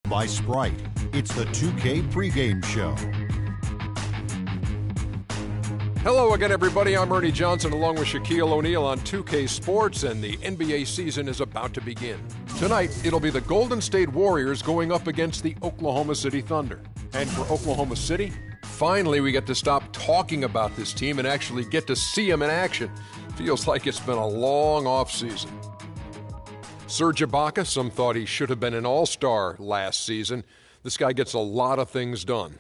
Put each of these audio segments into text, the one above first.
By Sprite. It's the 2K pregame show. Hello again, everybody. I'm Ernie Johnson along with Shaquille O'Neal on 2K Sports, and the NBA season is about to begin. Tonight, it'll be the Golden State Warriors going up against the Oklahoma City Thunder. And for Oklahoma City, finally we get to stop talking about this team and actually get to see them in action. Feels like it's been a long offseason. Serge Ibaka, some thought he should have been an all-star last season. This guy gets a lot of things done.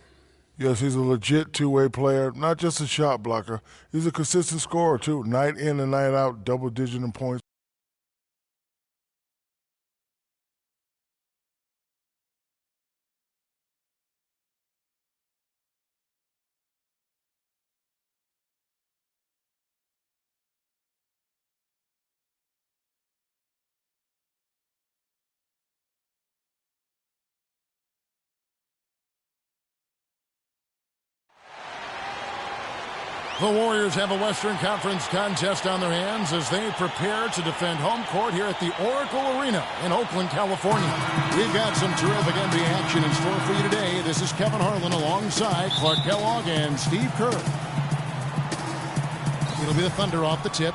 Yes, he's a legit two-way player, not just a shot blocker. He's a consistent scorer, too, night in and night out, double-digit in points. The Warriors have a Western Conference contest on their hands as they prepare to defend home court here at the Oracle Arena in Oakland, California. We've got some terrific NBA action in store for you today. This is Kevin Harlan alongside Clark Kellogg and Steve Kerr. It'll be the Thunder off the tip.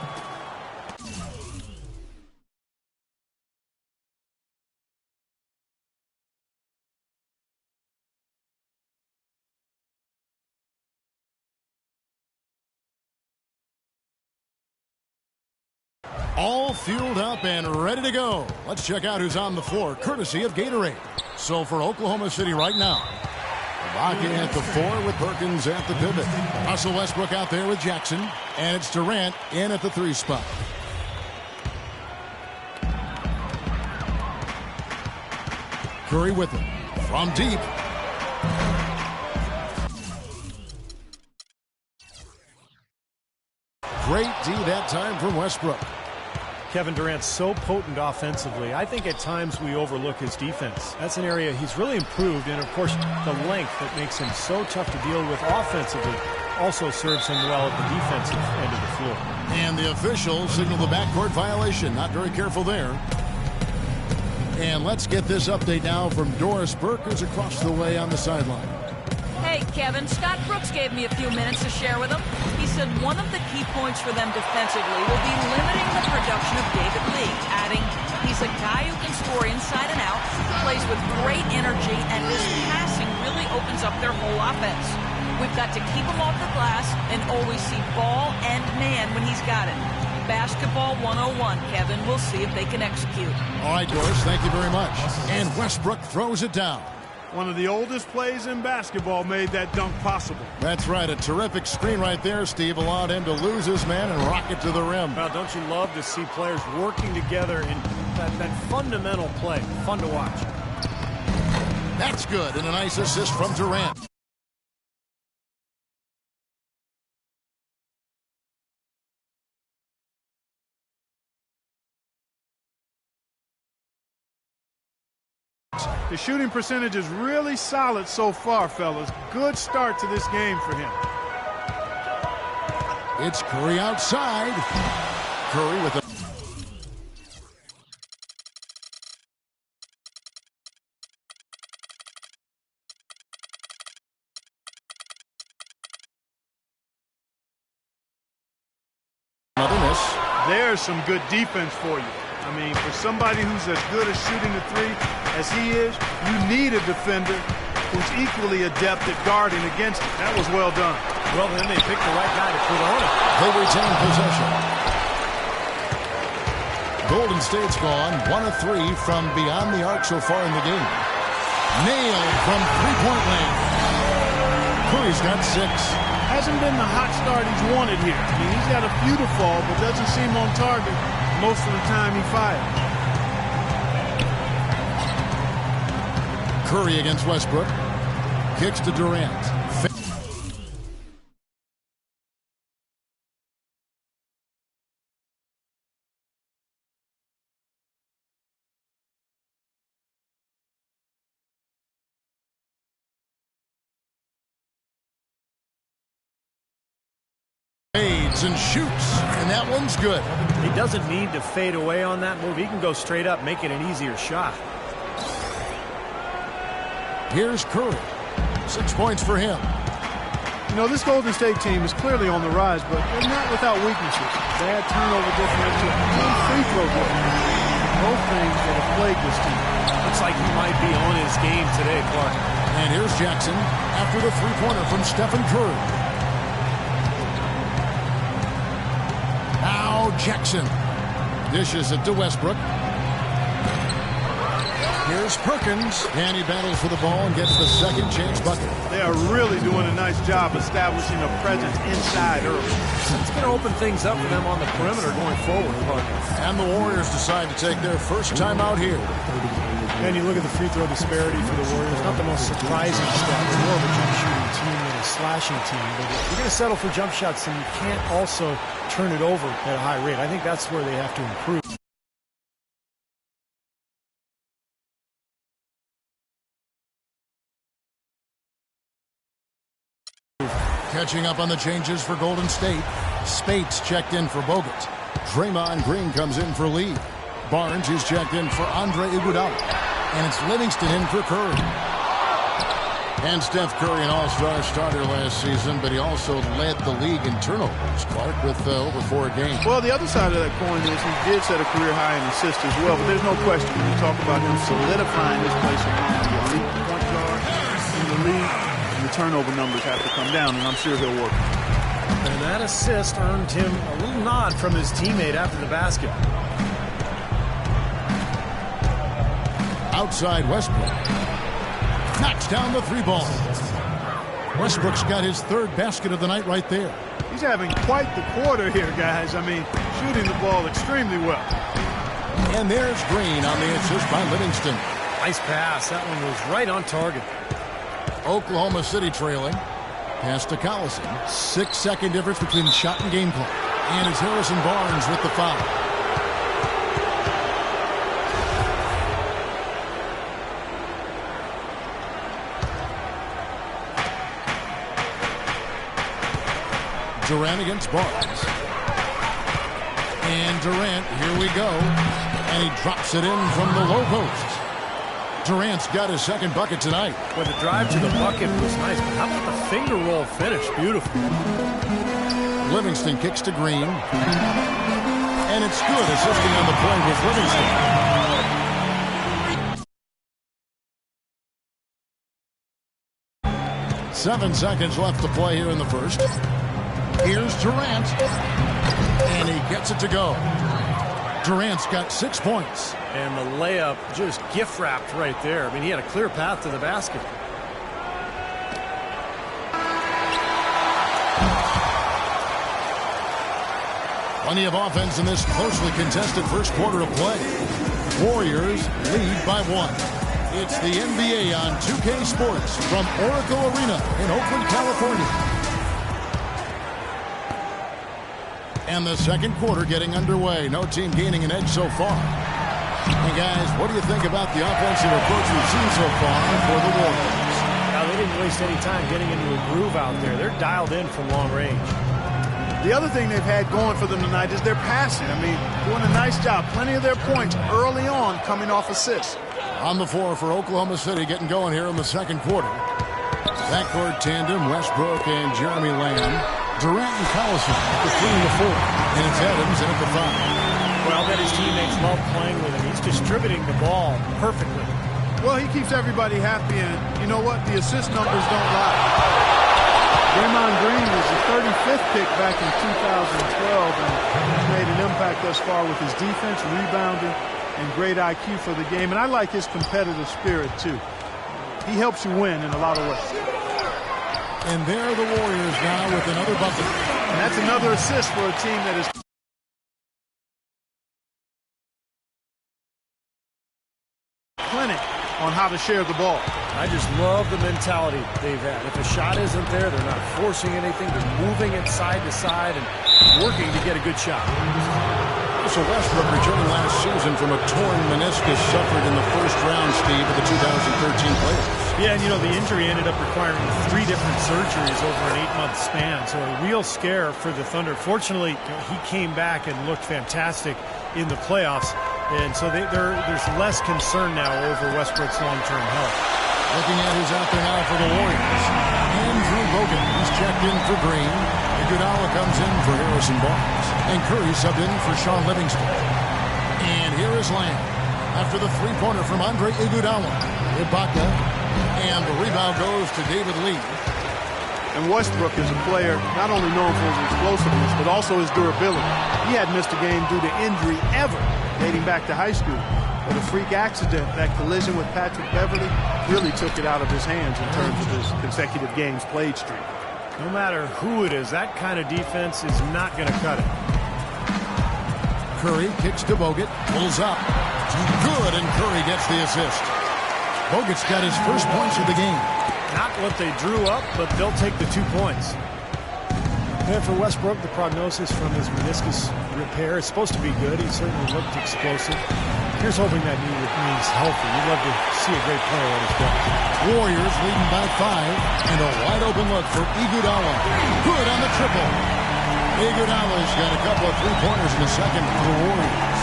All fueled up and ready to go. Let's check out who's on the floor, courtesy of Gatorade. So for Oklahoma City right now, Ibaka at the 4 with Perkins at the pivot. Russell Westbrook out there with Jackson. And it's Durant in at the 3 spot. Curry with him from deep. Great D that time from Westbrook. Kevin Durant's so potent offensively. I think at times we overlook his defense. That's an area he's really improved, and of course the length that makes him so tough to deal with offensively also serves him well at the defensive end of the floor. And the officials signal the backcourt violation. Not very careful there. And let's get this update now from Doris Burke, who's across the way on the sideline. Hey, Kevin, Scott Brooks gave me a few minutes to share with him. He said one of the key points for them defensively will be limiting the production of David Lee, adding he's a guy who can score inside and out, plays with great energy, and his passing really opens up their whole offense. We've got to keep him off the glass and always see ball and man when he's got it. Basketball 101, Kevin. We'll see if they can execute. All right, Doris, thank you very much. And Westbrook throws it down. One of the oldest plays in basketball made that dunk possible. That's right. A terrific screen right there, Steve. Allowed him to lose his man and rock it to the rim. Well, don't you love to see players working together in that fundamental play? Fun to watch. That's good. And a nice assist from Durant. The shooting percentage is really solid so far, fellas. Good start to this game for him. It's Curry outside. Curry with a... Another miss. There's some good defense for you. I mean, for somebody who's as good at shooting the three as he is, you need a defender who's equally adept at guarding against it. That was well done. Well, then they picked the right guy to put on it. They retain possession. Golden State's gone 1 of 3 from beyond the arc so far in the game. Nailed from three-point land. Curry's got 6. Hasn't been the hot start he's wanted here. I mean, he's got a few to fall, but doesn't seem on target most of the time he fires. Curry against Westbrook. Kicks to Durant. Fades and shoots, and that one's good. He doesn't need to fade away on that move. He can go straight up, make it an easier shot. Here's Curry. 6 points for him. You know, this Golden State team is clearly on the rise, but they're not without weaknesses. Bad turnover differential and free throw differential. Both things that have plagued this team. Looks like he might be on his game today, Clark. And here's Jackson after the three-pointer from Stephen Curry. Now Jackson dishes it to Westbrook. Here's Perkins, and he battles for the ball and gets the second chance bucket. They are really doing a nice job establishing a presence inside early. It's going to open things up for them on the perimeter going forward, Clark. And the Warriors decide to take their first time out here. And you look at the free throw disparity for the Warriors. Not the most surprising stat. They're more of a jump shooting team than a slashing team. But if you're going to settle for jump shots, then you can't also turn it over at a high rate. I think that's where they have to improve. Catching up on the changes for Golden State. Spates checked in for Bogut. Draymond Green comes in for Lee. Barnes is checked in for Andre Iguodala. And it's Livingston in for Curry. And Steph Curry, an all-star starter last season, but he also led the league in turnovers, Clark, with over 4 games. Well, the other side of that coin is he did set a career high in assists as well, but there's no question when you talk about him solidifying his place among the elite point guard in the league, and the turnover numbers have to come down, and I'm sure he'll work. And that assist earned him a little nod from his teammate after the basket. Outside Westbrook. Knocks down the three ball. Westbrook's got his third basket of the night right there. He's having quite the quarter here, guys. I mean, shooting the ball extremely well. And there's Green on the assist by Livingston. Nice pass. That one was right on target. Oklahoma City trailing. Pass to Collison. 6-second difference between shot and game clock. And it's Harrison Barnes with the foul. Durant against Barnes. And Durant, here we go. And he drops it in from the low post. Durant's got his second bucket tonight. Well, the drive to the bucket was nice, but how about the finger roll finish? Beautiful. Livingston kicks to Green. And it's good, assisting on the play with Livingston. 7 seconds left to play here in the first. Here's Durant. And he gets it to go. Durant's got 6 points. And the layup just gift-wrapped right there. I mean, he had a clear path to the basket. Plenty of offense in this closely contested first quarter of play. Warriors lead by 1. It's the NBA on 2K Sports from Oracle Arena in Oakland, California. And the second quarter getting underway. No team gaining an edge so far. And guys, what do you think about the offensive approach we've seen so far for the Warriors? Now, they didn't waste any time getting into a groove out there. They're dialed in from long range. The other thing they've had going for them tonight is their passing. I mean, doing a nice job. Plenty of their points early on coming off assists. On the floor for Oklahoma City, getting going here in the second quarter. Backcourt tandem, Westbrook and Jeremy Lamb. Durant and Collison at the 3 and the 4. And it's Adams in at the 5. Well, that his teammates love playing with him. He's distributing the ball perfectly. Well, he keeps everybody happy, and you know what? The assist numbers don't lie. Draymond Green was the 35th pick back in 2012 and has made an impact thus far with his defense, rebounding, and great IQ for the game. And I like his competitive spirit, too. He helps you win in a lot of ways. And there are the Warriors now with another bucket. And that's another assist for a team that is clinic on how to share the ball. I just love the mentality they've had. If a shot isn't there, they're not forcing anything. They're moving it side to side and working to get a good shot. So Westbrook returning last season from a torn meniscus suffered in the first round, Steve, of the 2013 playoffs. Yeah, and you know, the injury ended up requiring 3 different surgeries over an 8-month span. So a real scare for the Thunder. Fortunately, he came back and looked fantastic in the playoffs. And so there's less concern now over Westbrook's long-term health. Looking at who's out there now for the Warriors. Andrew Bogut. He's checked in for Green. Iguodala comes in for Harrison Barnes. And Curry subbed in for Sean Livingston. And here is Lamb. After the three-pointer from Andre Iguodala. Ibaka. And the rebound goes to David Lee. And Westbrook is a player not only known for his explosiveness, but also his durability. He hadn't missed a game due to injury ever, dating back to high school. But a freak accident, that collision with Patrick Beverley, really took it out of his hands in terms of his consecutive games played streak. No matter who it is, that kind of defense is not going to cut it. Curry kicks to Bogut, pulls up. Good, and Curry gets the assist. Bogut's got his first points of the game. Not what they drew up, but they'll take the 2 points. And for Westbrook, the prognosis from his meniscus repair is supposed to be good. He certainly looked explosive. Here's hoping that knee remains healthy. You'd love to see a great player on his back. Warriors leading by 5, and a wide open look for Iguodala. Good on the triple. Iguodala's got a couple of three-pointers in the second for the Warriors.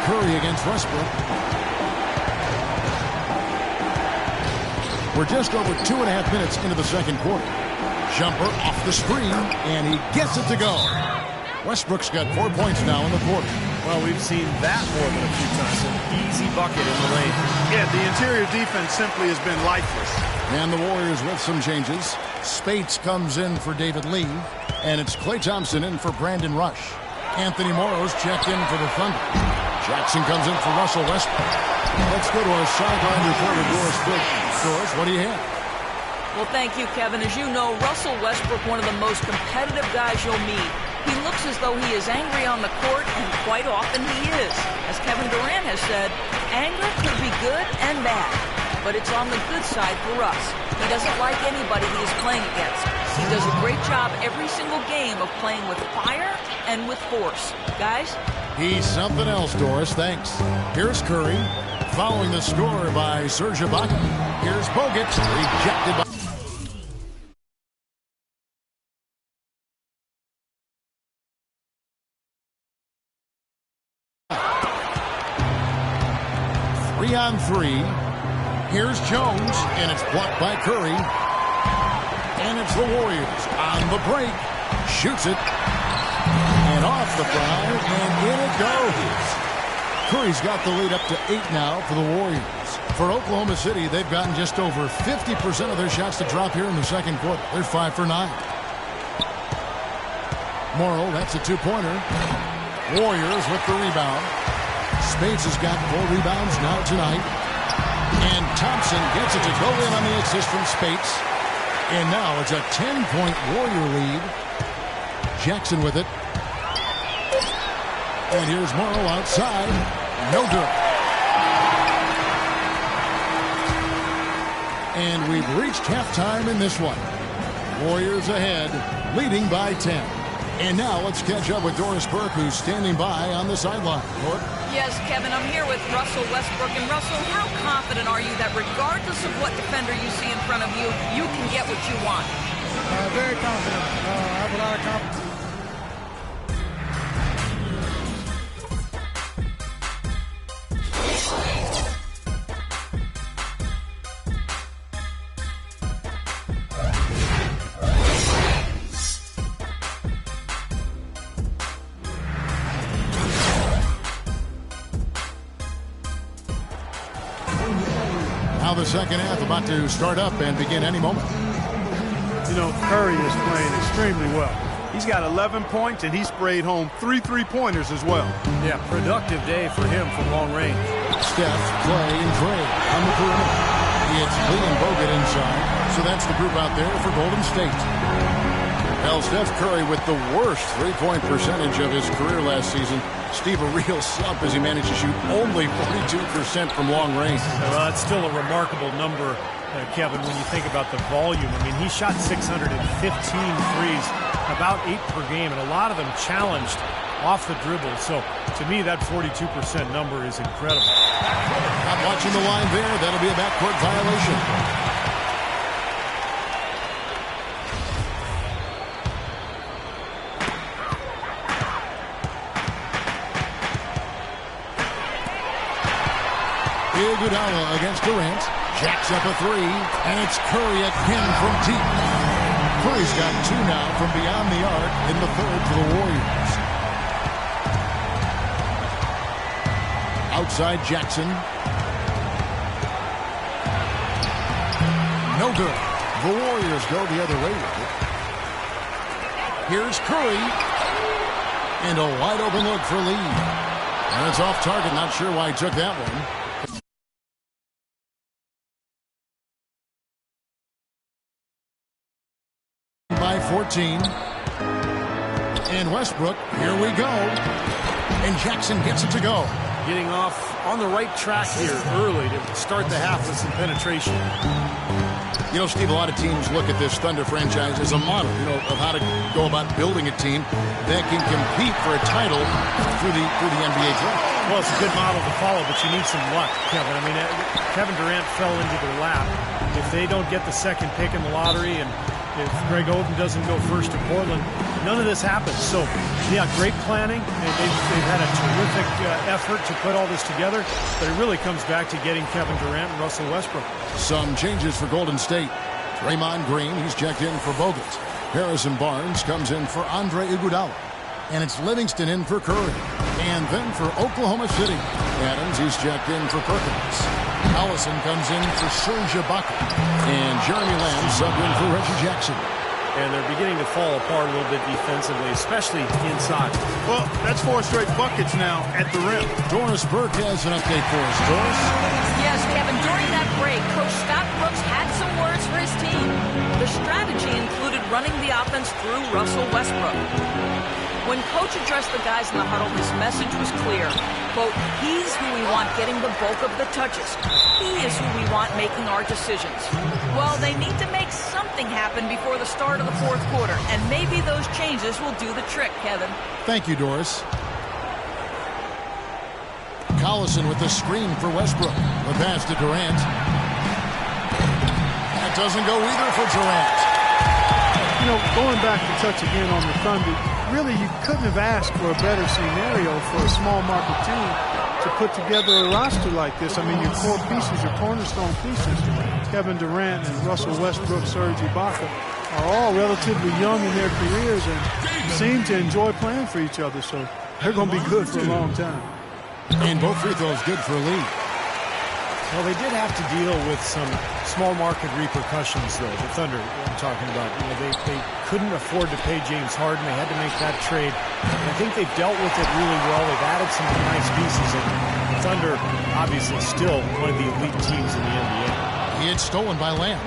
Curry against Westbrook. We're just over 2.5 minutes into the second quarter. Jumper off the screen, and he gets it to go. Westbrook's got 4 points now in the quarter. Well, we've seen that more than a few times. An easy bucket in the lane. Yeah, the interior defense simply has been lifeless. And the Warriors with some changes. Spates comes in for David Lee, and it's Klay Thompson in for Brandon Rush. Anthony Morrow's checked in for the Thunder. Jackson comes in for Russell Westbrook. Let's go to our sideline reporter, Doris Big. Doris, what do you have? Well, thank you, Kevin. As you know, Russell Westbrook, one of the most competitive guys you'll meet. He looks as though he is angry on the court, and quite often he is. As Kevin Durant has said, anger could be good and bad, but it's on the good side for Russ. He doesn't like anybody he is playing against. He does a great job every single game of playing with fire and with force. Guys? He's something else, Doris. Thanks. Here's Curry, following the score by Serge Ibaka. Here's Bogut, rejected by... on 3. Here's Jones, and it's blocked by Curry. And it's the Warriors on the break. Shoots it. And off the foul, and in it goes. Curry's got the lead up to 8 now for the Warriors. For Oklahoma City, they've gotten just over 50% of their shots to drop here in the second quarter. They're 5 for 9. Morrow, that's a 2-pointer. Warriors with the rebound. Spates has got 4 rebounds now tonight. And Thompson gets it to go in on the assist from Spates. And now it's a 10-point Warrior lead. Jackson with it. And here's Morrow outside. No good. And we've reached halftime in this one. Warriors ahead, leading by 10. And now let's catch up with Doris Burke, who's standing by on the sideline. Yes, Kevin, I'm here with Russell Westbrook. And Russell, how confident are you that regardless of what defender you see in front of you, you can get what you want? Very confident. I have a lot of confidence. The second half about to start up and begin any moment. You know, Curry is playing extremely well. He's got 11 points, and he sprayed home 3 3-pointers as well. Yeah, productive day for him from long range. Steph, Clay, and Dre on the perimeter. It's Lee and Bogut inside. So that's the group out there for Golden State. Well, Steph Curry with the worst three-point percentage of his career last season. Steve, a real slump as he managed to shoot only 42% from long range. Well, that's still a remarkable number, Kevin, when you think about the volume. I mean, he shot 615 threes, about 8 per game, and a lot of them challenged off the dribble. So, to me, that 42% number is incredible. Not watching the line there. That'll be a backcourt violation. Iguodala against Durant. Jacks up a three, and it's Curry again from deep. Curry's got two now from beyond the arc in the third for the Warriors. Outside Jackson. No good. The Warriors go the other way with it. Here's Curry. And a wide open look for Lee. And it's off target. Not sure why he took that one. By 14. And Westbrook, here we go. And Jackson gets it to go. Getting off on the right track here early to start the half with some penetration. You know, Steve, a lot of teams look at this Thunder franchise as a model, of how to go about building a team that can compete for a title through the NBA draft. Well, it's a good model to follow, but you need some luck, Kevin. I mean, Kevin Durant fell into their lap. If they don't get the second pick in the lottery, and if Greg Oden doesn't go first to Portland, none of this happens. So, yeah, great planning. They've had a terrific effort to put all this together, but it really comes back to getting Kevin Durant and Russell Westbrook. Some changes for Golden State. Draymond Green, he's checked in for Bogut. Harrison Barnes comes in for Andre Iguodala. And it's Livingston in for Curry. And then for Oklahoma City, Adams, he's checked in for Perkins. Allison comes in for Serge Ibaka. And Jeremy Lamb subbed in for Reggie Jackson. And they're beginning to fall apart a little bit defensively, especially inside. Well, that's 4 straight buckets now at the rim. Doris Burke has an update for us. Doris? Yes, Kevin, during that break, Coach Scott Brooks had some words for his team. The strategy included running the offense through Russell Westbrook. When Coach addressed the guys in the huddle, his message was clear. Quote, he's who we want getting the bulk of the touches. He is who we want making our decisions. Well, they need to make something happen before the start of the fourth quarter, and maybe those changes will do the trick, Kevin. Thank you, Doris. Collison with the screen for Westbrook. The pass to Durant. That doesn't go either for Durant. Going back to touch again on the Thunder, really you couldn't have asked for a better scenario for a small market team to put together a roster like this. I mean, your core pieces, your cornerstone pieces, Kevin Durant and Russell Westbrook, Serge Ibaka, are all relatively young in their careers and seem to enjoy playing for each other. So they're going to be good for a long time. And both free throws good for Lee. Well, they did have to deal with some small market repercussions, though. The Thunder, I'm talking about, they couldn't afford to pay James Harden. They had to make that trade. And I think they've dealt with it really well. They've added some nice pieces. And the Thunder, obviously, still one of the elite teams in the NBA. It's stolen by Lamb.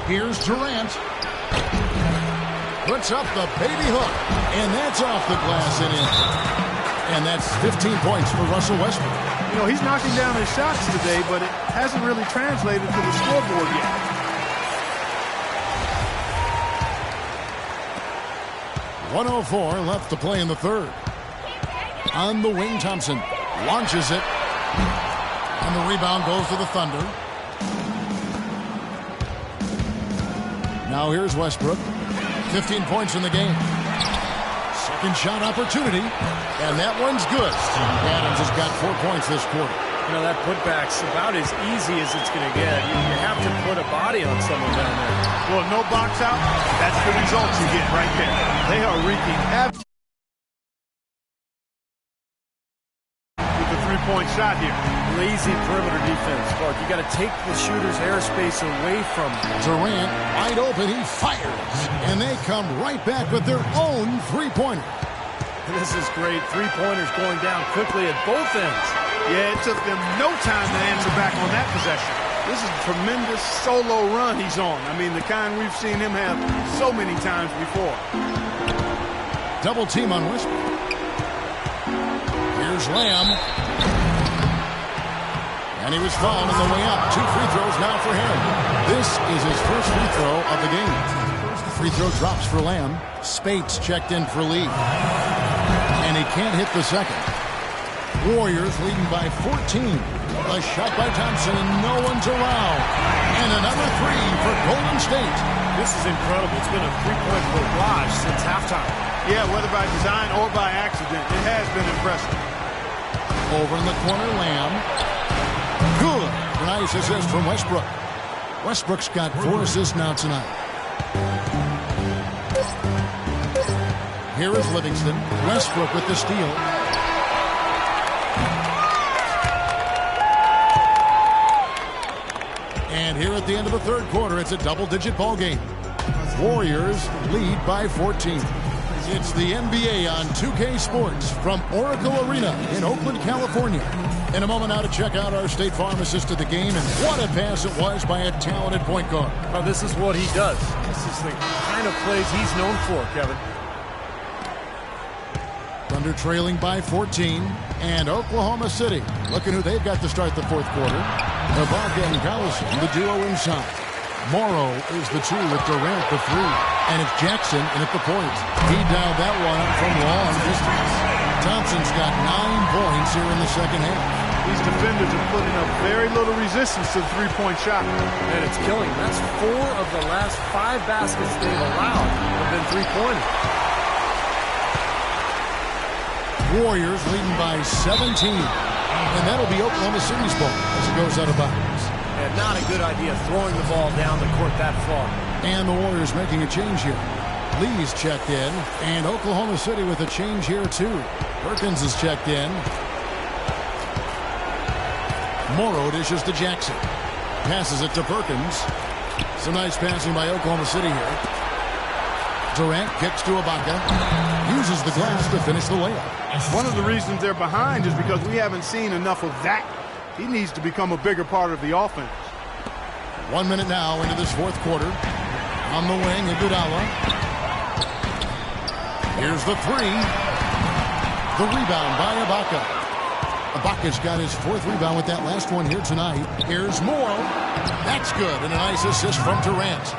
Here's Durant. Puts up the baby hook. And that's off the glass and in. And that's 15 points for Russell Westbrook. He's knocking down his shots today, but it hasn't really translated to the scoreboard yet. .104 left to play in the third. On the wing, Thompson launches it. And the rebound goes to the Thunder. Now here's Westbrook. 15 points in the game. Second shot opportunity, and that one's good. Adams has got 4 points this quarter. That putback's about as easy as it's going to get. You have to put a body on someone down there. Well, no box out, that's the results you get right there. They are wreaking havoc with the three-point shot here. Lazy perimeter defense, Clark. You got to take the shooter's airspace away from Durant, wide open, he fires. And they come right back with their own three-pointer. This is great. Three-pointers going down quickly at both ends. Yeah, it took them no time to answer back on that possession. This is a tremendous solo run he's on. I mean, the kind we've seen him have so many times before. Double team on Westbrook. Here's Lamb. And he was fouled on the way up. 2 free throws now for him. This is his first free throw of the game. Free throw drops for Lamb. Spates checked in for Lee. And he can't hit the second. Warriors leading by 14. A shot by Thompson and no one's around. And another three for Golden State. This is incredible. It's been a three-point barrage since halftime. Yeah, whether by design or by accident, it has been impressive. Over in the corner, Lamb. Nice assist from Westbrook. Westbrook's got 4 assists now tonight. Here is Livingston. Westbrook with the steal. And here at the end of the third quarter, it's a double-digit ball game. Warriors lead by 14. It's the NBA on 2K Sports from Oracle Arena in Oakland, California. In a moment now to check out our State Farm assist to the game, and what a pass it was by a talented point guard. Well, this is what he does. This is the kind of plays he's known for, Kevin. Thunder trailing by 14, and Oklahoma City looking who they've got to start the fourth quarter. Ibaka and Collison, the duo inside. Morrow is the 2 with Durant the 3. And it's Jackson in at the point. He dialed that one up from long distance. Thompson's got 9 points here in the second half. These defenders are putting up very little resistance to the three-point shot. And it's killing. That's 4 of the last 5 baskets they've allowed have been three-pointers. Warriors leading by 17. And that'll be Oklahoma City's ball as it goes out of bounds. And not a good idea throwing the ball down the court that far. And the Warriors making a change here. Lee's checked in, and Oklahoma City with a change here too. Perkins is checked in. Morrow dishes to Jackson. Passes it to Perkins. Some nice passing by Oklahoma City here. Durant kicks to Ibaka. Uses the glass to finish the layup. One of the reasons they're behind is because we haven't seen enough of that. He needs to become a bigger part of the offense. 1 minute now into this fourth quarter. On the wing, Iguodala. Here's the 3. The rebound by Ibaka. Ibaka's got his 4th rebound with that last one here tonight. Here's Morrow. That's good, and a nice assist from Durant.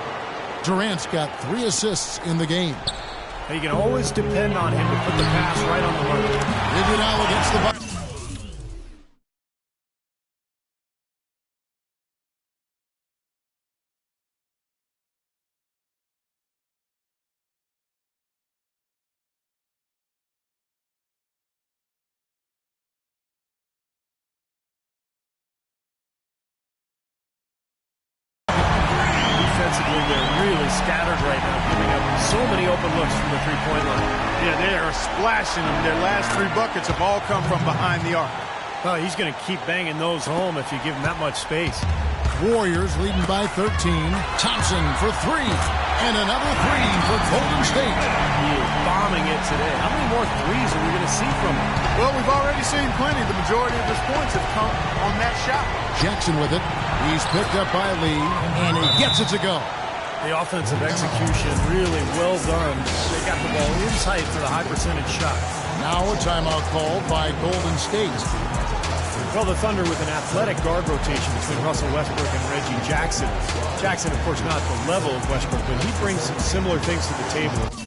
Durant's got 3 assists in the game. You can always depend on him to put the pass right on the money. Iguodala gets the bucket. Defensively, they're really scattered right now, giving up so many open looks from the three-point line. Yeah, they are splashing them. Their last 3 buckets have all come from behind the arc. Well, he's going to keep banging those home if you give him that much space. Warriors leading by 13. Thompson for 3. And another 3 for Golden State. He is bombing it today. How many more threes are we going to see from him? Well, we've already seen plenty. The majority of his points have come on that shot. Jackson with it. He's picked up by Lee, and he gets it to go. The offensive execution really well done. They got the ball in tight for the high percentage shot. Now a timeout called by Golden State. Well, the Thunder with an athletic guard rotation between Russell Westbrook and Reggie Jackson. Jackson, of course, not the level of Westbrook, but he brings some similar things to the table.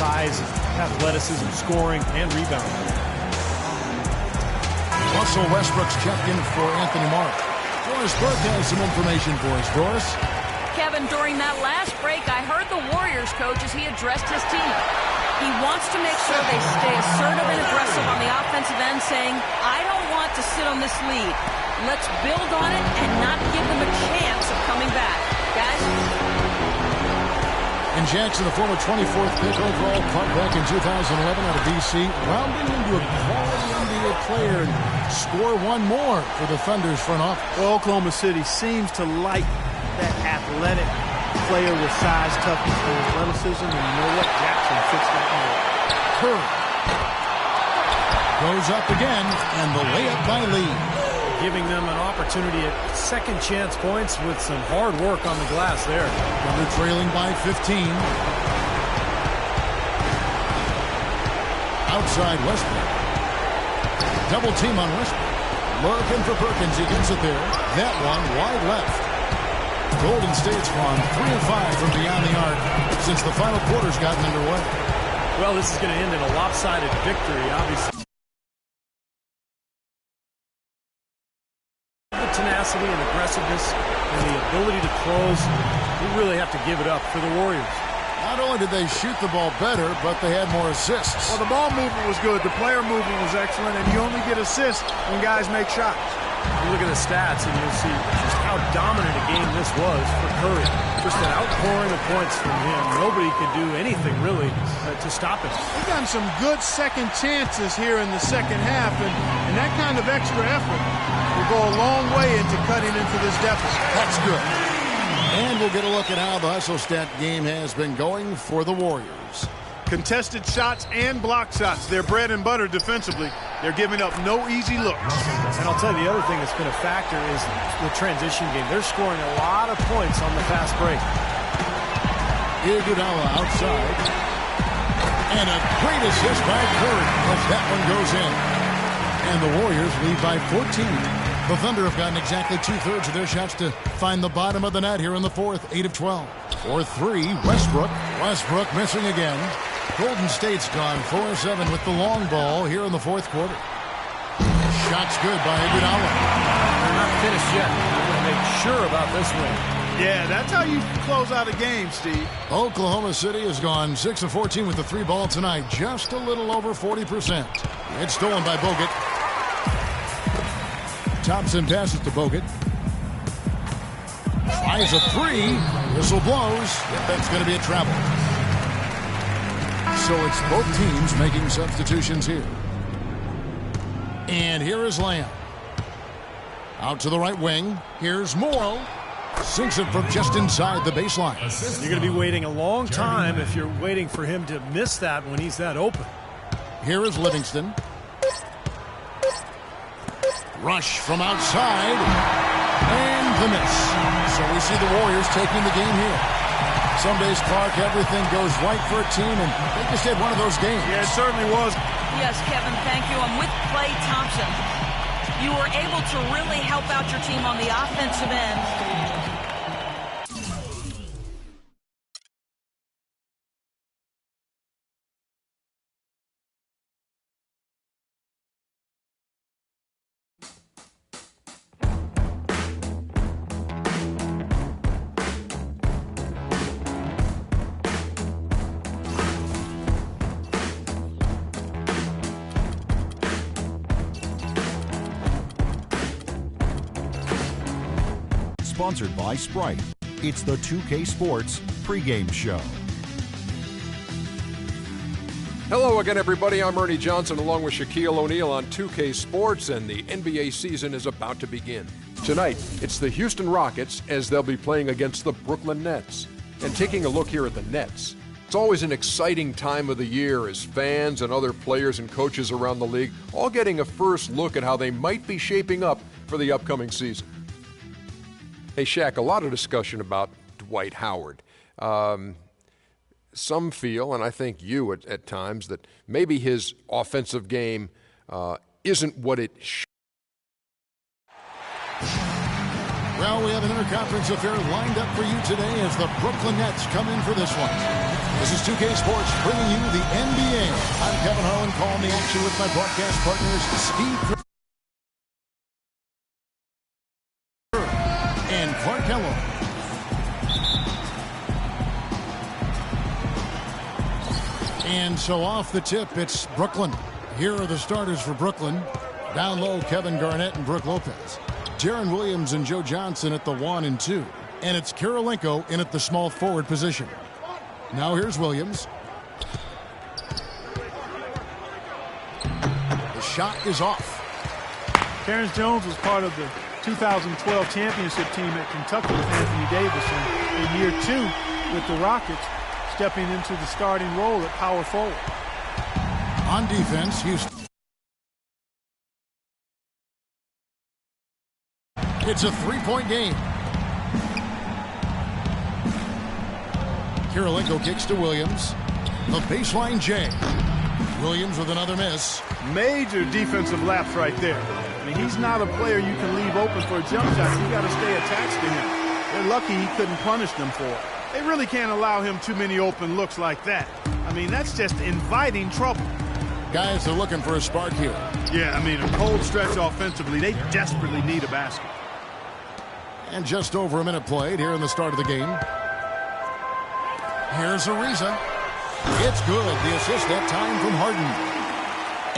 size, athleticism, scoring, and rebounding. Russell Westbrook's checked in for Anthony Mark. Doris Burke has some information for us. Doris? Kevin, during that last break, I heard the Warriors coach as he addressed his team. He wants to make sure they stay assertive and aggressive on the offensive end, saying, I don't want to sit on this lead. Let's build on it and not give them a chance of coming back. Guys? And Jackson, the former 24th pick overall, caught back in 2011 out of D.C., rounding into a quality NBA player and score one more for the Thunder's front office. Well, Oklahoma City seems to like that athletic player with size, toughness, and athleticism, and you know what? Jackson fits that mold. Curry goes up again, and the layup by Lee. Giving them an opportunity at second chance points with some hard work on the glass there. Thunder trailing by 15. Outside Westbrook. Double team on Westbrook. Looking for Perkins. He gets it there. That one wide left. Golden State's gone 3 of 5 from beyond the arc since the final quarter's gotten underway. Well, this is going to end in a lopsided victory, obviously. Tenacity and aggressiveness and the ability to close, you really have to give it up for the Warriors. Not only did they shoot the ball better, but they had more assists. Well, the ball movement was good. The player movement was excellent, and you only get assists when guys make shots. You look at the stats, and you'll see just how dominant a game this was for Curry. Just an outpouring of points from him. Nobody could do anything, really, to stop him. We've gotten some good second chances here in the second half, and that kind of extra effort will go a long way into cutting into this deficit. That's good. And we'll get a look at how the hustle stat game has been going for the Warriors. Contested shots and block shots. They're bread and butter defensively. They're giving up no easy looks. And I'll tell you, the other thing that's been a factor is the transition game. They're scoring a lot of points on the fast break. Iguodala outside. And a great assist by Curry as that one goes in. And the Warriors lead by 14. The Thunder have gotten exactly 2/3 of their shots to find the bottom of the net here in the fourth, 8 of 12. 4-3, Westbrook. Westbrook missing again. Golden State's gone 4-7 with the long ball here in the fourth quarter. Shot's good by Iguodala. They're not finished yet. They're going to make sure about this win. Yeah, that's how you close out a game, Steve. Oklahoma City has gone 6 of 14 with the 3 ball tonight. Just a little over 40%. It's stolen by Bogut. Thompson passes to Bogut. Tries a 3. Whistle blows. That's going to be a travel. So it's both teams making substitutions here. And here is Lamb. Out to the right wing. Here's Morrow. Sinks it from just inside the baseline. You're going to be waiting a long time if you're waiting for him to miss that when he's that open. Here is Livingston. Rush from outside. And the miss. So we see the Warriors taking the game here. Some days, Clark, everything goes right for a team, and they just had one of those games. Yeah, it certainly was. Yes, Kevin, thank you. I'm with Klay Thompson. You were able to really help out your team on the offensive end. Sponsored by Sprite. It's the 2K Sports pregame show. Hello again, everybody. I'm Ernie Johnson along with Shaquille O'Neal on 2K Sports, and the NBA season is about to begin. Tonight, it's the Houston Rockets as they'll be playing against the Brooklyn Nets. And taking a look here at the Nets, it's always an exciting time of the year as fans and other players and coaches around the league all getting a first look at how they might be shaping up for the upcoming season. Hey, Shaq, a lot of discussion about Dwight Howard. Some feel, and I think you at times, that maybe his offensive game isn't what it should. Well, we have an interconference affair lined up for you today as the Brooklyn Nets come in for this one. This is 2K Sports bringing you the NBA. I'm Kevin Harlan calling the action with my broadcast partners, Steve and Clark Kellogg. And so off the tip, it's Brooklyn. Here are the starters for Brooklyn. Down low, Kevin Garnett and Brook Lopez. Jaren Williams and Joe Johnson at the 1 and 2. And it's Kirilenko in at the small forward position. Now here's Williams. The shot is off. Terrence Jones was part of the 2012 championship team at Kentucky with Anthony Davis. And in year 2 with the Rockets, stepping into the starting role at power forward. On defense, Houston. It's a three-point game. Kirilenko kicks to Williams. The baseline J. Williams with another miss. Major defensive lapse right there. I mean, he's not a player you can leave open for a jump shot. You got to stay attached to him. They're lucky he couldn't punish them for it. They really can't allow him too many open looks like that. I mean, that's just inviting trouble. Guys are looking for a spark here. Yeah, I mean, a cold stretch offensively. They desperately need a basket. And just over a minute played here in the start of the game. Here's Ariza. It's good. The assist that time from Harden.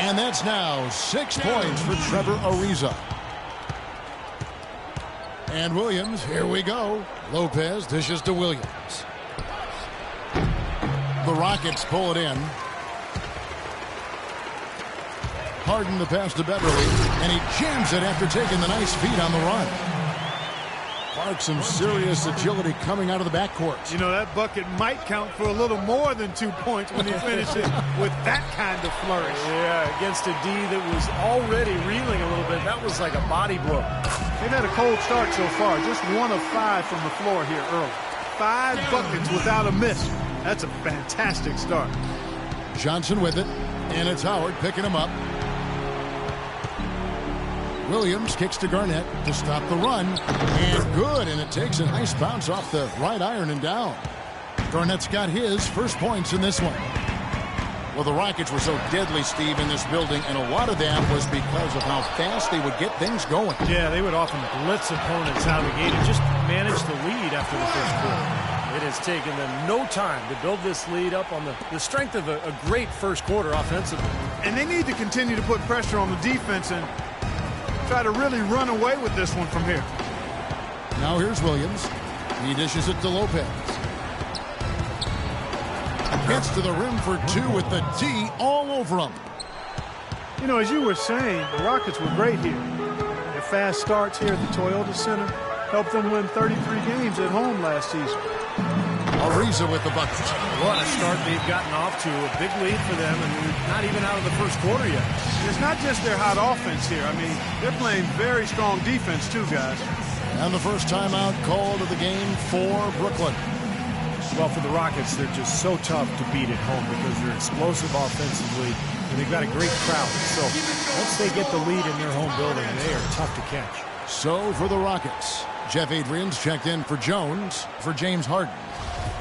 And that's now 6 points for Trevor Ariza. And Williams, here we go. Lopez dishes to Williams. The Rockets pull it in. Harden the pass to Beverly, and he jams it after taking the nice feed on the run. Clark, some serious agility coming out of the backcourt. You know, that bucket might count for a little more than 2 points when he finishes with that kind of flourish. Yeah, against a D that was already reeling a little bit. That was like a body blow. They've had a cold start so far. Just 1 of 5 from the floor here early. 5 buckets without a miss. That's a fantastic start. Johnson with it, and it's Howard picking him up. Williams kicks to Garnett to stop the run, and good, and it takes a nice bounce off the right iron and down. Garnett's got his first points in this one. Well, the Rockets were so deadly, Steve, in this building, and a lot of that was because of how fast they would get things going. Yeah, they would often blitz opponents out of the gate and just manage the lead after the first quarter. It has taken them no time to build this lead up on the strength of a great first quarter offensively. And they need to continue to put pressure on the defense and try to really run away with this one from here. Now here's Williams. He dishes it to Lopez. Gets to the rim for 2 with the D all over him. You know, as you were saying, the Rockets were great here. Their fast starts here at the Toyota Center helped them win 33 games at home last season. Ariza with the bucket. What a start they've gotten off to. A big lead for them, and we're not even out of the first quarter yet. It's not just their hot offense here. I mean, they're playing very strong defense too, guys. And the first timeout called of the game for Brooklyn. Well, for the Rockets, they're just so tough to beat at home because they're explosive offensively, and they've got a great crowd. So once they get the lead in their home building, they are tough to catch. So for the Rockets, Jeff Adrian's checked in for Jones, for James Harden.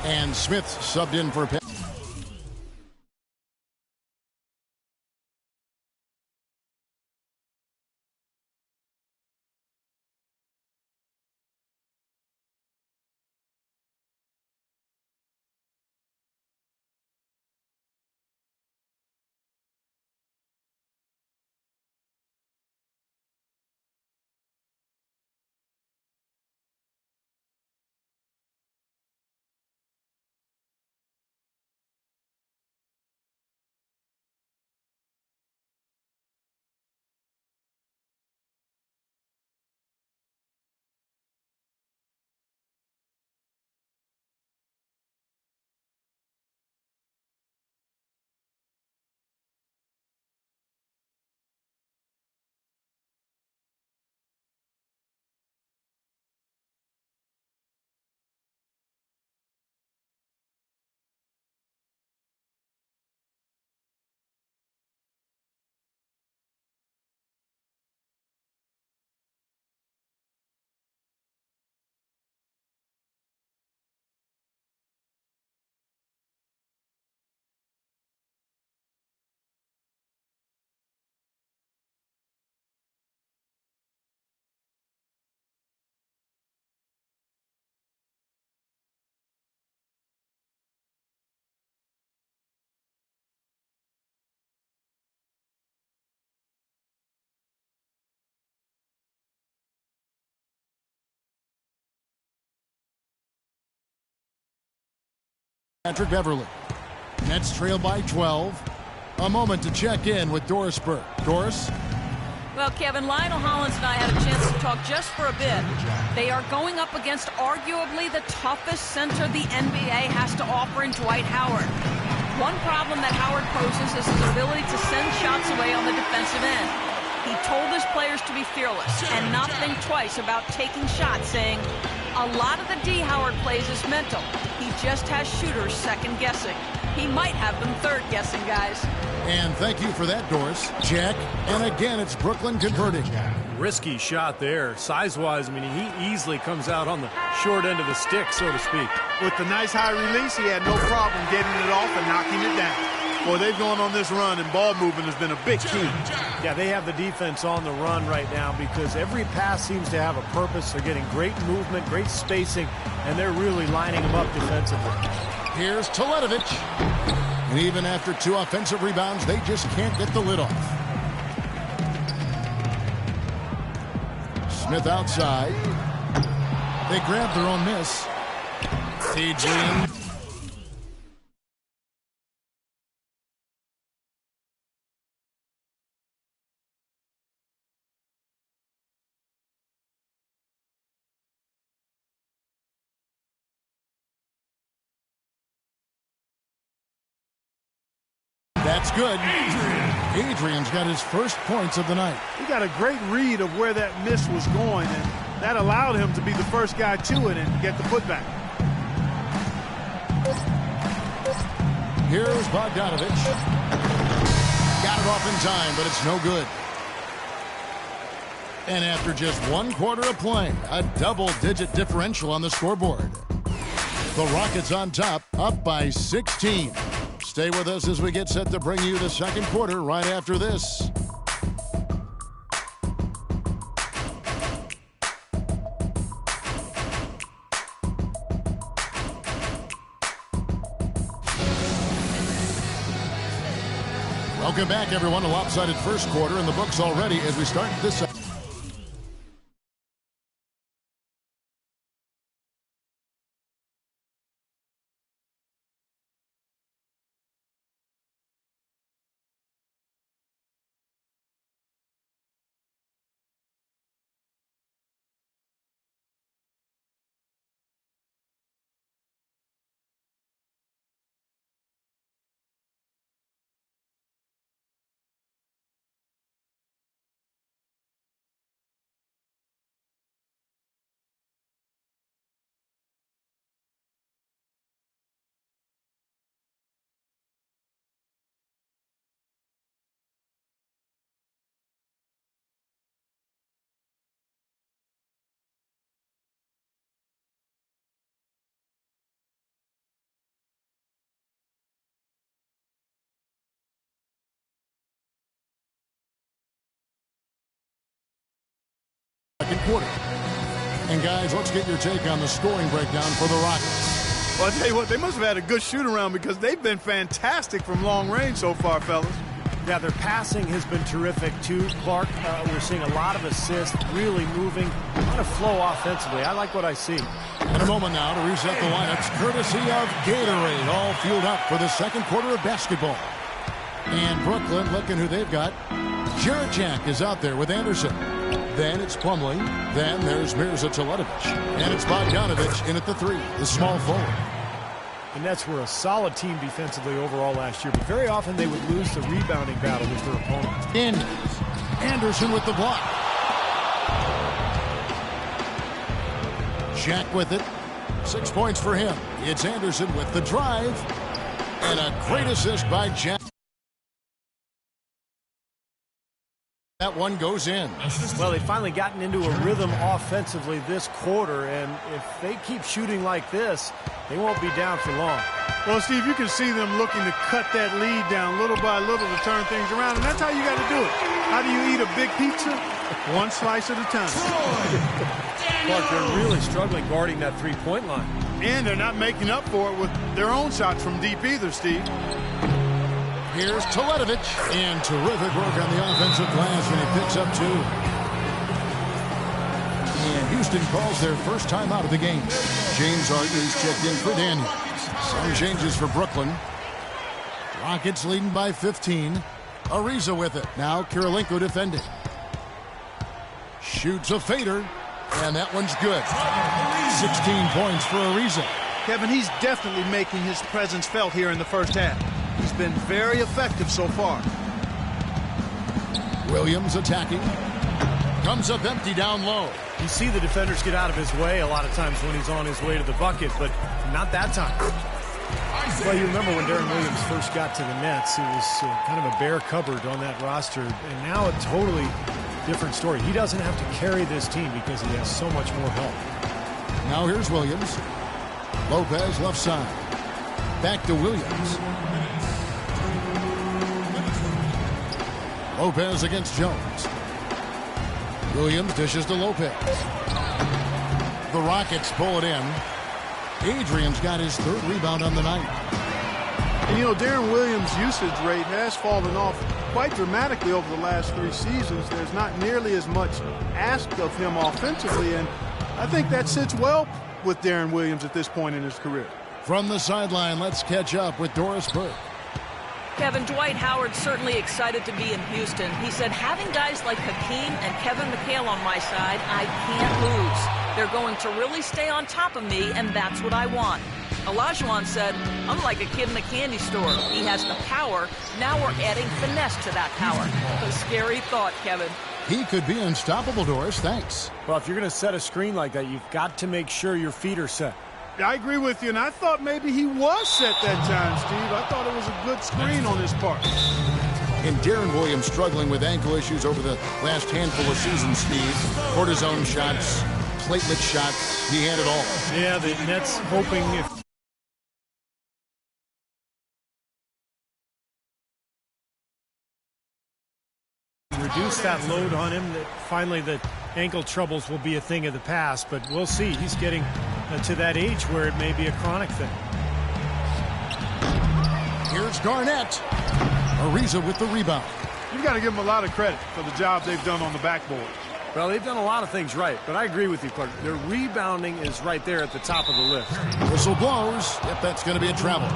And Smith subbed in for Patrick Beverly. Nets trail by 12. A moment to check in with Doris Burke. Doris? Well, Kevin, Lionel Hollins and I had a chance to talk just for a bit. They are going up against arguably the toughest center the NBA has to offer in Dwight Howard. One problem that Howard poses is his ability to send shots away on the defensive end. He told his players to be fearless and not think twice about taking shots, saying, a lot of the D Howard plays is mental. He just has shooters second-guessing. He might have them third-guessing, guys. And thank you for that, Doris. Check. And again, it's Brooklyn converting. Risky shot there. Size-wise, I mean, he easily comes out on the short end of the stick, so to speak. With the nice high release, he had no problem getting it off and knocking it down. Boy, they've gone on this run, and ball movement has been a big key. Yeah, they have the defense on the run right now because every pass seems to have a purpose. They're getting great movement, great spacing, and they're really lining them up defensively. Here's Teletovic. And even after 2 offensive rebounds, they just can't get the lid off. Smith outside. They grab their own miss. Adrian. That's good. Adrian's got his first points of the night. He got a great read of where that miss was going, and that allowed him to be the first guy to it and get the putback. Here's Bogdanovich. Got it off in time, but it's no good. And after just 1 quarter of play, a double-digit differential on the scoreboard. The Rockets on top, up by 16. Stay with us as we get set to bring you the second quarter right after this. Welcome back, everyone. A lopsided first quarter in the books already as we start this. Second quarter. And guys, let's get your take on the scoring breakdown for the Rockets. Well, I'll tell you what, they must have had a good shoot around because they've been fantastic from long range so far, fellas. Yeah, their passing has been terrific, too. Clark, we're seeing a lot of assists, really moving, a lot of flow offensively. I like what I see. In a moment now to reset the lineups, courtesy of Gatorade, all fueled up for the second quarter of basketball. And Brooklyn, looking who they've got. Jack is out there with Anderson. Then it's Plumlee. Then there's Mirza Teletovic. And it's Bogdanovich in at the 3, the small forward. The Nets were a solid team defensively overall last year, but very often they would lose the rebounding battle with their opponents. In. Anderson with the block. Jack with it. 6 points for him. It's Anderson with the drive. And a great assist by Jack. That one goes in. Well, they've finally gotten into a rhythm offensively this quarter, and if they keep shooting like this, they won't be down for long. Well, Steve, you can see them looking to cut that lead down little by little to turn things around, and that's how you got to do it. How do you eat a big pizza? One slice at a time. Clark, they're really struggling guarding that three-point line. And they're not making up for it with their own shots from deep either, Steve. Here's Teletovic, and terrific work on the offensive glass, and he picks up 2. And Houston calls their first time out of the game. James Harden is checked in for Daniels. Some changes for Brooklyn. Rockets leading by 15. Ariza with it. Now Kirilenko defending. Shoots a fader, and that one's good. 16 points for Ariza. Kevin, he's definitely making his presence felt here in the first half. He's been very effective so far. Williams attacking. Comes up empty down low. You see the defenders get out of his way a lot of times when he's on his way to the bucket, but not that time. Well, you remember when Darren Williams first got to the Nets, it was kind of a bare cupboard on that roster, and now a totally different story. He doesn't have to carry this team because he has so much more help. Now here's Williams. Lopez left side. Back to Williams. Lopez against Jones. Williams dishes to Lopez. The Rockets pull it in. Adrian's got his third rebound on the night. And you know, Darren Williams' usage rate has fallen off quite dramatically over the last 3 seasons. There's not nearly as much asked of him offensively, and I think that sits well with Darren Williams at this point in his career. From the sideline, let's catch up with Doris Burke. Kevin, Dwight Howard's certainly excited to be in Houston. He said, having guys like Hakeem and Kevin McHale on my side, I can't lose. They're going to really stay on top of me, and that's what I want. Olajuwon said, I'm like a kid in a candy store. He has the power. Now we're adding finesse to that power. A scary thought, Kevin. He could be unstoppable, Doris. Thanks. Well, if you're going to set a screen like that, you've got to make sure your feet are set. I agree with you, and I thought maybe he was set that time, Steve. I thought it was a good screen on his part. And Darren Williams struggling with ankle issues over the last handful of seasons, Steve. Cortisone shots, platelet shots, he had it all. Yeah, the Nets hoping if reduce that load on him, that finally the ankle troubles will be a thing of the past, but we'll see. He's getting to that age where it may be a chronic thing. Here's Garnett. Ariza with the rebound. You've got to give them a lot of credit for the job they've done on the backboard. Well, they've done a lot of things right, but I agree with you, Clark. Their rebounding is right there at the top of the list. Whistle blows. Yep, that's going to be a travel.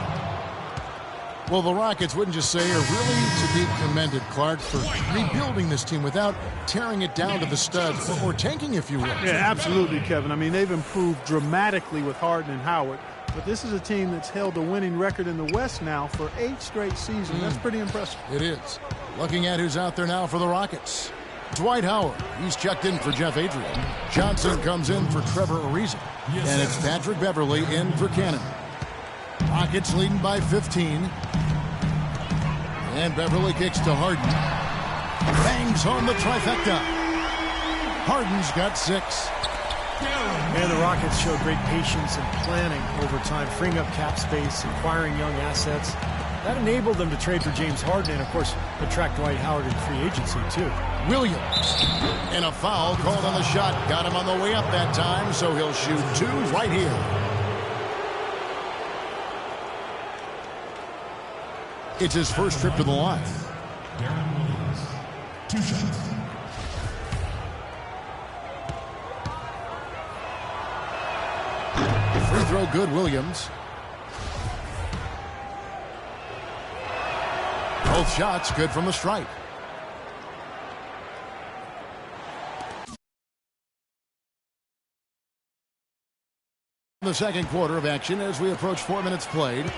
Well, the Rockets, wouldn't you say, are really to be commended, Clark, for rebuilding this team without tearing it down to the studs, or tanking, if you will. Yeah, absolutely, Kevin. I mean, they've improved dramatically with Harden and Howard, but this is a team that's held a winning record in the West now for 8 straight seasons. That's pretty impressive. It is. Looking at who's out there now for the Rockets. Dwight Howard, he's checked in for Jeff Adrian. Johnson comes in for Trevor Ariza. And it's Patrick Beverly in for Cannon. Rockets leading by 15. And Beverly kicks to Harden. Bangs home the trifecta. Harden's got 6. And the Rockets showed great patience and planning over time, freeing up cap space, acquiring young assets. That enabled them to trade for James Harden and, of course, attract Dwight Howard in free agency, too. Williams. And a foul called on the shot. Got him on the way up that time, so he'll shoot 2 right here. It's his first trip to the line. Darren Williams, 2 shots. Free throw good, Williams. Both shots good from the stripe. The second quarter of action as we approach 4 minutes played.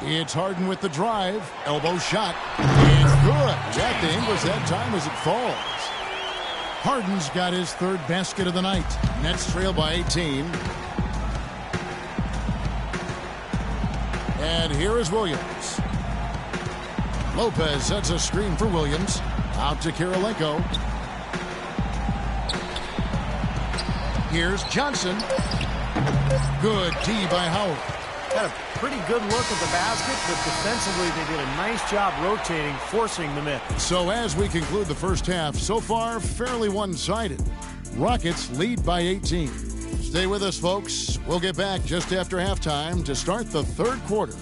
It's Harden with the drive. Elbow shot. And good. At the English that time as it falls. Harden's got his 3rd basket of the night. Nets trail by 18. And here is Williams. Lopez sets a screen for Williams. Out to Kirilenko. Here's Johnson. Good D by Howard. Had a pretty good look at the basket, but defensively they did a nice job rotating, forcing the miss. So as we conclude the first half, so far fairly one-sided. Rockets lead by 18. Stay with us, folks. We'll get back just after halftime to start the 3rd quarter.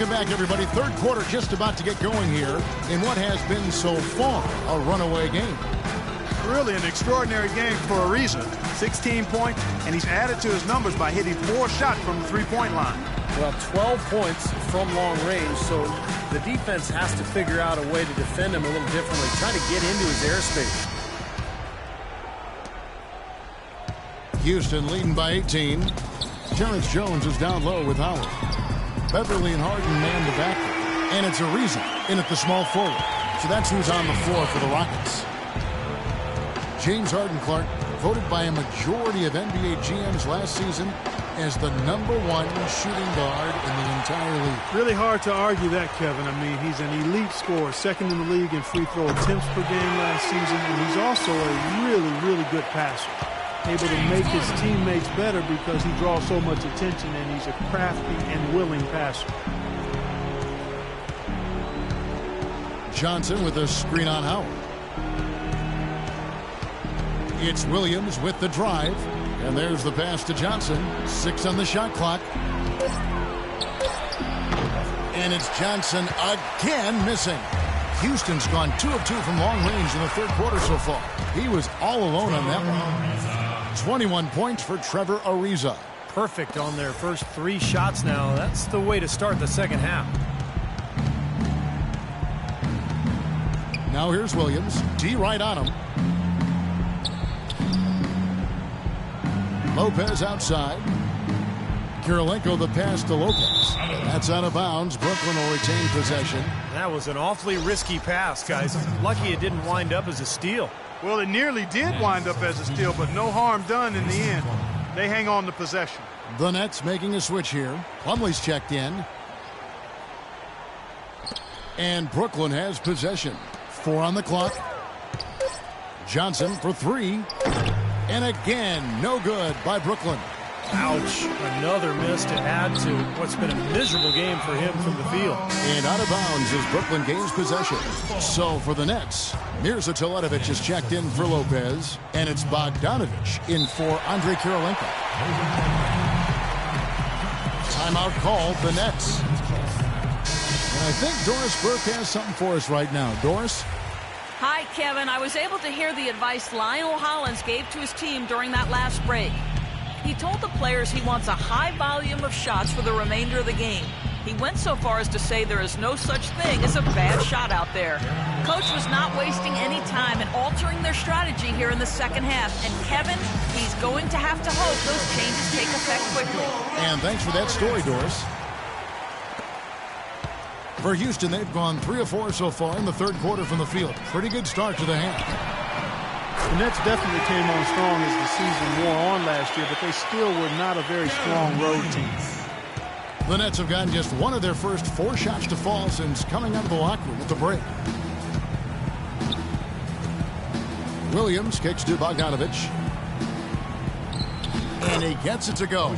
Welcome back, everybody. Third quarter just about to get going here in what has been so far a runaway game. Really an extraordinary game for a reason. 16 points, and he's added to his numbers by hitting 4 shots from the three-point line. Well, 12 points from long range, so the defense has to figure out a way to defend him a little differently, try to get into his airspace. Houston leading by 18. Terrence Jones is down low with Howard. Beverly and Harden man the backcourt, and it's Ariza in at the small forward. So that's who's on the floor for the Rockets. James Harden Clark, voted by a majority of NBA GMs last season as the #1 shooting guard in the entire league. Really hard to argue that, Kevin. I mean, he's an elite scorer, second in the league in free throw attempts per game last season, and he's also a really, really good passer. Able to make his teammates better because he draws so much attention, and he's a crafty and willing passer. Johnson with a screen on Howard. It's Williams with the drive, and there's the pass to Johnson. 6 on the shot clock. And it's Johnson again missing. Houston's gone 2 of 2 from long range in the third quarter so far. He was all alone on that one. 21 points for Trevor Ariza. Perfect on their first 3 shots now. That's the way to start the second half. Now here's Williams. D right on him. Lopez outside. Kirilenko the pass to Lopez. That's out of bounds. Brooklyn will retain possession. That was an awfully risky pass, guys. Lucky it didn't wind up as a steal. Well, it nearly did wind up as a steal, but no harm done in the end. They hang on to possession. The Nets making a switch here. Plumlee's checked in. And Brooklyn has possession. 4 on the clock. Johnson for 3. And again, no good by Brooklyn. Ouch. Another miss to add to what's been a miserable game for him from the field. And out of bounds as Brooklyn gains possession. So for the Nets, Mirza Teletovic is checked in for Lopez. And it's Bogdanovich in for Andre Kirilenko. Timeout called, the Nets. And I think Doris Burke has something for us right now. Doris? Hi, Kevin. I was able to hear the advice Lionel Hollins gave to his team during that last break. He told the players he wants a high volume of shots for the remainder of the game. He went so far as to say there is no such thing as a bad shot out there. Coach was not wasting any time in altering their strategy here in the second half. And Kevin, he's going to have to hope those changes take effect quickly. And thanks for that story, Doris. For Houston, they've gone 3 of 4 so far in the third quarter from the field. Pretty good start to the half. The Nets definitely came on strong as the season wore on last year, but they still were not a very strong road team. The Nets have gotten just 1 of their first 4 shots to fall since coming out of the locker room at the break. Williams kicks to Bogdanovich. And he gets it to go.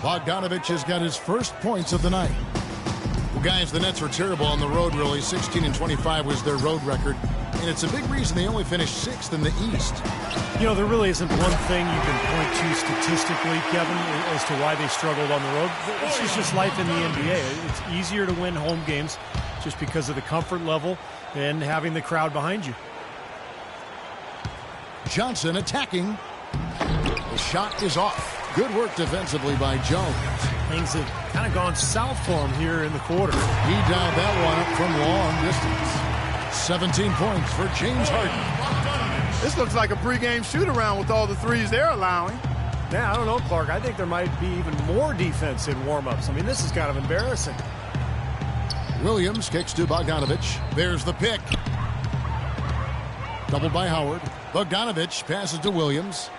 Bogdanovich has got his first points of the night. Well, guys, the Nets were terrible on the road, really. 16-25 was their road record. And it's a big reason they only finished 6th in the East. You know, there really isn't one thing you can point to statistically, Kevin, as to why they struggled on the road. This is just life in the NBA. It's easier to win home games just because of the comfort level and having the crowd behind you. Johnson attacking. The shot is off. Good work defensively by Jones. Things have kind of gone south for him here in the quarter. He dialed that one up from long distance. 17 points for James Harden. This looks like a pregame shoot-around with all the threes they're allowing. Yeah, I don't know, Clark. I think there might be even more defense in warm-ups. I mean, this is kind of embarrassing. Williams kicks to Bogdanovich. There's the pick. Doubled by Howard. Bogdanovich passes to Williams.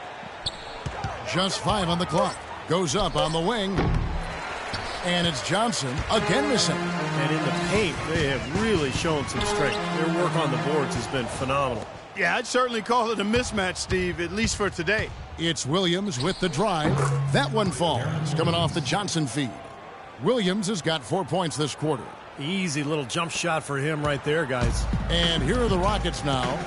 Just 5 on the clock. Goes up on the wing. And it's Johnson again missing. And in the paint, they have really shown some strength. Their work on the boards has been phenomenal. Yeah, I'd certainly call it a mismatch, Steve, at least for today. It's Williams with the drive. That one falls, coming off the Johnson feed. Williams has got 4 points this quarter. Easy little jump shot for him right there, guys. And here are the Rockets now.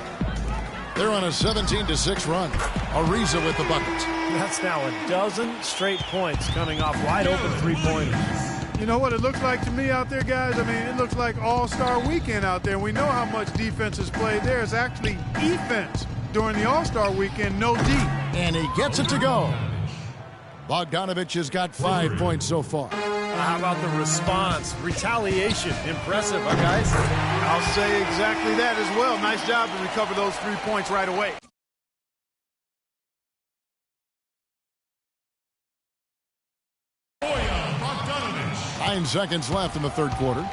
They're on a 17-6 run. Ariza with the bucket. That's now a dozen straight points coming off wide open three-pointers. You know what it looks like to me out there, guys? I mean, it looks like All-Star Weekend out there. We know how much defense is played there. It's actually defense during the All-Star Weekend, no D. And he gets it to go. Bogdanovich has got 5 points so far. How about the response? Retaliation. Impressive, huh, guys? I'll say exactly that as well. Nice job to recover those 3 points right away. Bogdanovich. 9 seconds left in the third quarter.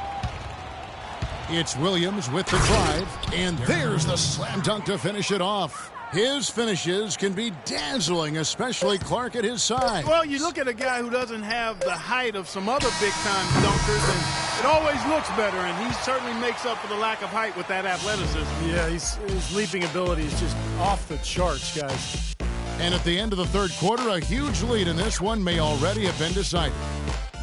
It's Williams with the drive, and there's the slam dunk to finish it off. His finishes can be dazzling, especially Clark at his side. Well, you look at a guy who doesn't have the height of some other big-time dunkers, and it always looks better, and he certainly makes up for the lack of height with that athleticism. Yeah, his leaping ability is just off the charts, guys. And at the end of the third quarter, a huge lead in this one may already have been decided.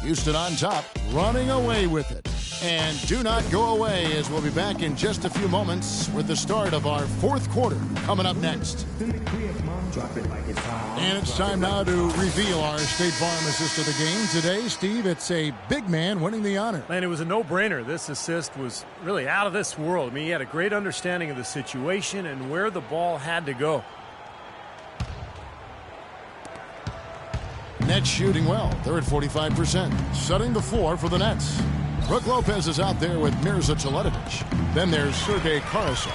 Houston on top, running away with it. And do not go away, as we'll be back in just a few moments with the start of our fourth quarter coming up next. And it's time now to reveal our State Farm assist of the game. Today, Steve, it's a big man winning the honor. And it was a no-brainer. This assist was really out of this world. I mean, he had a great understanding of the situation and where the ball had to go. Nets shooting well. They're at 45%. Setting the floor for the Nets. Brook Lopez is out there with Mirza Teletovic. Then there's Sergei Karasov.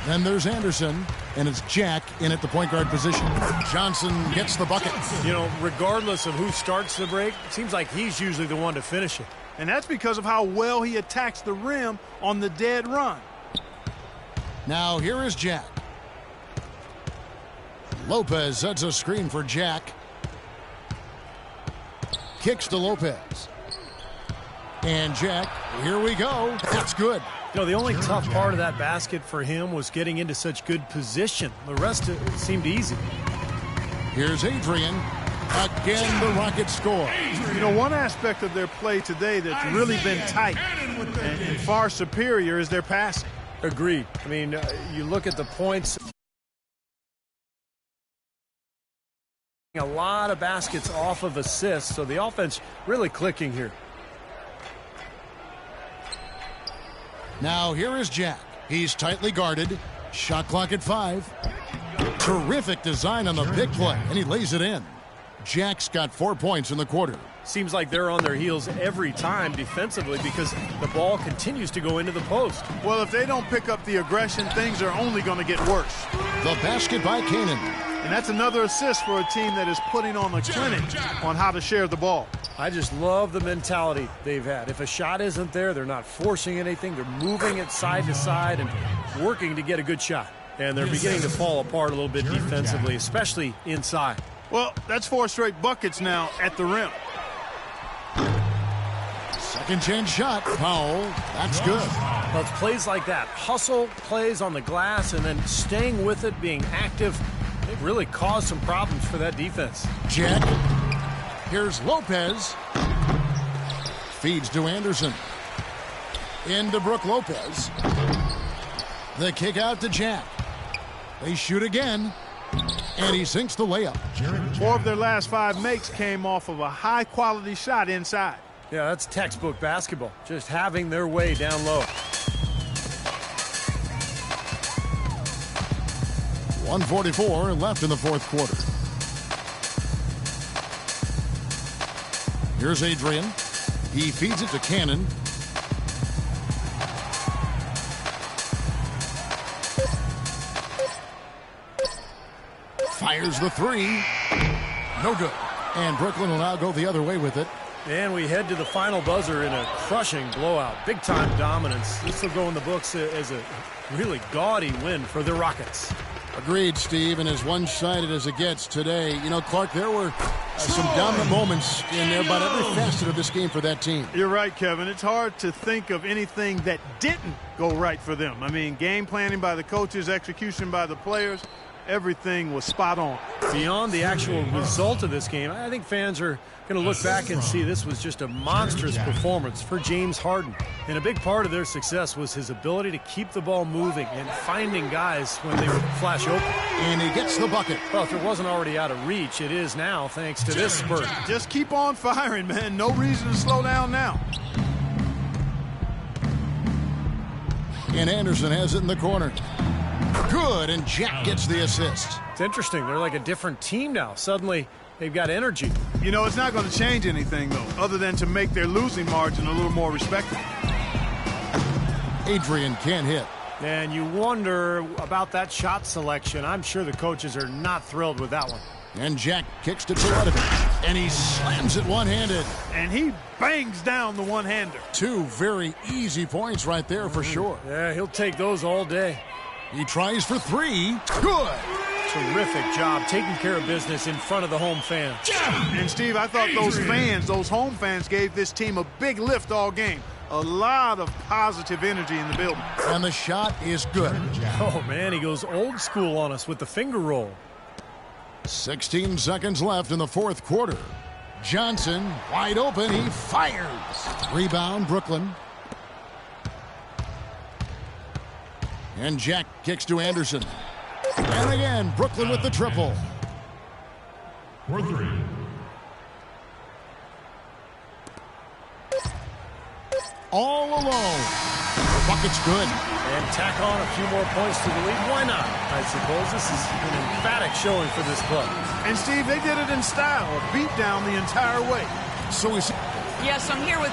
Then there's Anderson. And it's Jack in at the point guard position. Johnson gets the bucket. You know, regardless of who starts the break, it seems like he's usually the one to finish it. And that's because of how well he attacks the rim on the dead run. Now here is Jack. Lopez sets a screen for Jack. Kicks to Lopez. And Jack, here we go. That's good. You know, the only tough part of that basket for him was getting into such good position. The rest of it seemed easy. Here's Adrian. Again, the Rockets score. You know, one aspect of their play today that's really been tight and far superior is their passing. Agreed. I mean, you look at the points. A lot of baskets off of assists, so the offense really clicking here. Now here is Jack. He's tightly guarded. Shot clock at 5. Terrific design on the big play, and he lays it in. Jack's got 4 points in the quarter. Seems like they're on their heels every time defensively because the ball continues to go into the post. Well, if they don't pick up the aggression, things are only going to get worse. The basket by Kanan. And that's another assist for a team that is putting on a clinic on how to share the ball. I just love the mentality they've had. If a shot isn't there, they're not forcing anything. They're moving it side to side and working to get a good shot. And they're beginning to fall apart a little bit defensively, especially inside. Well, that's 4 straight buckets now at the rim. Second chance shot. Powell. That's good. Well, it's plays like that. Hustle plays on the glass and then staying with it, being active. It really caused some problems for that defense. Jack. Here's Lopez. Feeds to Anderson. Into Brook Lopez. The kick out to Jack. They shoot again. And he sinks the layup. 4 of their last 5 makes came off of a high-quality shot inside. Yeah, that's textbook basketball. Just having their way down low. 1:44 left in the fourth quarter. Here's Adrian. He feeds it to Cannon. Fires the 3. No good. And Brooklyn will now go the other way with it. And we head to the final buzzer in a crushing blowout. Big-time dominance. This will go in the books as a really gaudy win for the Rockets. Agreed, Steve, and as one-sided as it gets today. You know, Clark, there were some dominant moments in about every facet of this game for that team. You're right, Kevin. It's hard to think of anything that didn't go right for them. I mean, game planning by the coaches, execution by the players. Everything was spot on. Beyond the actual result of this game, I think fans are going to look back and see this was just a monstrous performance for James Harden. And a big part of their success was his ability to keep the ball moving and finding guys when they would flash open. And he gets the bucket. Well, if it wasn't already out of reach, it is now thanks to this spurt. Just keep on firing, man. No reason to slow down now. And Anderson has it in the corner. Good, and Jack gets the assist. It's interesting. They're like a different team now. Suddenly, they've got energy. You know, it's not going to change anything, though, other than to make their losing margin a little more respectable. Adrian can't hit. And you wonder about that shot selection. I'm sure the coaches are not thrilled with that one. And Jack kicks to Teletovic, and he slams it one-handed. And he bangs down the one-hander. 2 very easy points right there for sure. Yeah, he'll take those all day. He tries for 3. Good. Terrific job taking care of business in front of the home fans. And, Steve, I thought those fans, those home fans, gave this team a big lift all game. A lot of positive energy in the building. And the shot is good. Oh, man, he goes old school on us with the finger roll. 16 seconds left in the fourth quarter. Johnson, wide open, he fires. Rebound, Brooklyn. And Jack kicks to Anderson. And again, Brooklyn with the triple. For 3. All alone. The bucket's good. And tack on a few more points to the lead. Why not? I suppose this is an emphatic showing for this club. And, Steve, they did it in style. A beat down the entire way. So he's... Yes, I'm here with